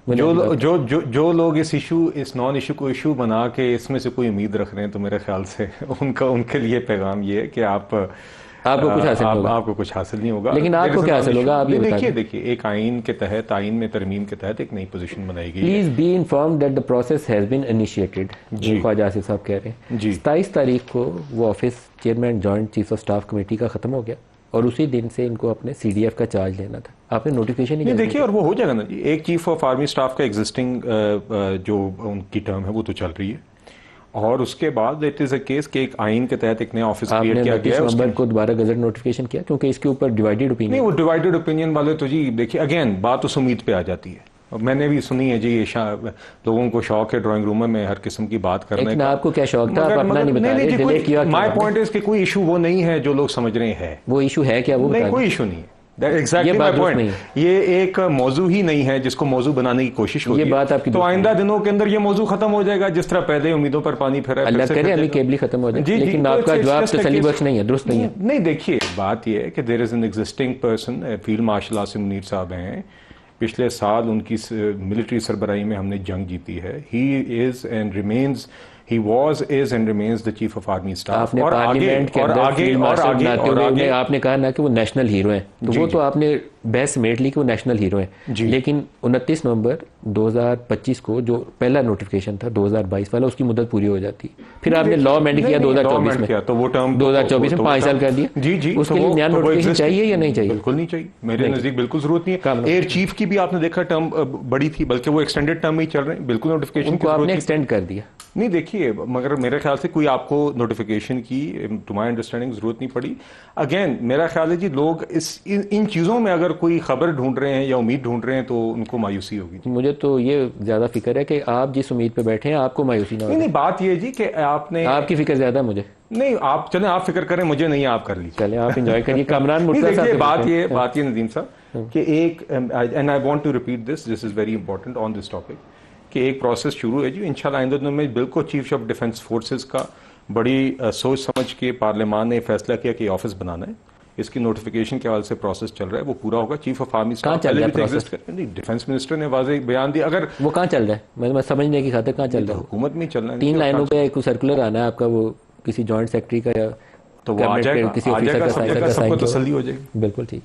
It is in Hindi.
जो लोग इस नॉन इशू को इशू बना के इसमें से कोई उम्मीद रख रहे हैं, तो मेरे ख्याल से उनके लिए पैगाम ये है कि आपको कुछ हासिल होगा, आपको कुछ हासिल नहीं होगा। लेकिन आपको क्या हासिल होगा आप ये देखिए एक आइन के तहत, आइन में तरमीम के तहत एक नई पोजीशन बनाई गई। Please be informed that the process has been initiated. जी ख्वाजा आसिफ साहब कह रहे हैं जी 27 तारीख को वो office chairman joint chief of staff committee का खत्म हो गया और उसी दिन से इनको अपने CDF का चार्ज लेना था। आपने नोटिफिकेशन नहीं देखिए, और वो हो जाएगा ना जी। एक चीफ ऑफ आर्मी स्टाफ का एग्जिस्टिंग जो उनकी टर्म है वो तो चल रही है, और उसके बाद इट इज अ केस कि एक आइन के तहत एक नया ऑफिस क्रिएट किया गया है। नवंबर को दोबारा गजट नोटिफिकेशन किया, क्योंकि इसके ऊपर डिवाइडेड ओपिनियन नहीं, वो डिवाइडेड ओपिनियन वाले तो जी देखिए, अगेन बात उस उम्मीद पे आ जाती है। मैंने भी सुनी है जी, ये लोगों को शौक है ड्राइंग रूम में हर किस्म की बात करने का। आपको क्या शौक था, आप अपना नहीं बता रहे। माय पॉइंट इज कि कोई इशू वो नहीं है जो लोग समझ रहे हैं। वो इशू है क्या? वो नहीं, कोई इशू नहीं है। Exactly my point. ये एक मौजू ही नहीं है जिसको मौजू बनाने की कोशिश होती है। ये बात आपकी तो आइंदा दिनों के अंदर ये मौजू खत्म हो जाएगा, जिस तरह पहले उम्मीदों पर पानी फिरा। अल्लाह करे अभी केबली खत्म हो जाए। लेकिन आपका जवाब तसल्ली बख्श नहीं है, दुरुस्त नहीं है। नहीं, देखिए बात ये है कि there is an existing person, field marshal Asim Munir साहब हैं। पिछले साल उनकी मिलिट्री सरबराही में हमने जंग जीती है। He is and remains, he was, is and remains the chief of army staff। आपने पार्लियामेंट के अंदर आपने कहा ना कि वो नेशनल हीरो हैं, तो वो तो आपने बहस समेट ली कि वो नेशनल हीरो हैं। लेकिन 29 नवंबर 2025 को जो पहला नोटिफिकेशन था 2022 वाला, उसकी मुद्दत पूरी हो जाती। फिर आपने लॉ अमेंड किया 2024 में, तो वो टर्म 2024 में 5 साल कर दिया। जी, उसके लिए नया नोटिफिकेशन चाहिए या नहीं चाहिए? बिल्कुल नहीं चाहिए, मेरे नजदीक बिल्कुल जरूरत नहीं है। एयर चीफ की भी आपने देखा टर्म बड़ी थी, बल्कि वो एक्सटेंडेड टर्म ही चल रहे हैं। बिल्कुल नोटिफिकेशन को आपने एक्सटेंड कर दिया। नहीं, देखिए, मगर मेरे ख्याल से कोई आपको नोटिफिकेशन की, टू माय अंडरस्टैंडिंग, जरूरत नहीं पड़ी। अगेन मेरा ख्याल है जी, लोग इन चीज़ों में अगर कोई खबर ढूंढ रहे हैं या उम्मीद ढूंढ रहे हैं तो उनको मायूसी होगी। मुझे तो ये ज़्यादा फिक्र है कि आप जिस उम्मीद पे बैठे हैं आपको मायूसी ना हो। नहीं, बात ये है जी कि आपकी फिक्र ज़्यादा है मुझे। नहीं, आप चलें, आप फिक्र करें, मुझे नहीं, आप कर लीजिए। चलें, आप एंजॉय करिए। कामरान मुर्तज़ा साहब, बात ये नदीम साहब कि एक, and I want to repeat this is very important on this topic, कि एक प्रोसेस शुरू है जी इंशाल्लाह आइंदा दिनों में। बिल्कुल चीफ ऑफ डिफेंस फोर्सेस का बड़ी सोच समझ के पार्लियामान ने फैसला किया कि ऑफिस बनाना है। इसकी नोटिफिकेशन के हवाले से प्रोसेस चल रहा है, वो पूरा होगा। चीफ ऑफ आर्मी स्टाफ पहले भी एग्जिस्ट करते हैं, डिफेंस मिनिस्टर ने वाज़ेह बयान दिया। अगर वो कहाँ चल रहा है, मैं समझने की खातिर कहाँ चल रहा है? हुकूमत में चलना है। 3 लाइनों पे एक सर्कुलर आना है आपका, वो किसी जॉइंट सेक्रेटरी का या तो वो आ जाएगा, किसी ऑफिसर का, सबको तसल्ली हो जाएगी। बिल्कुल ठीक है।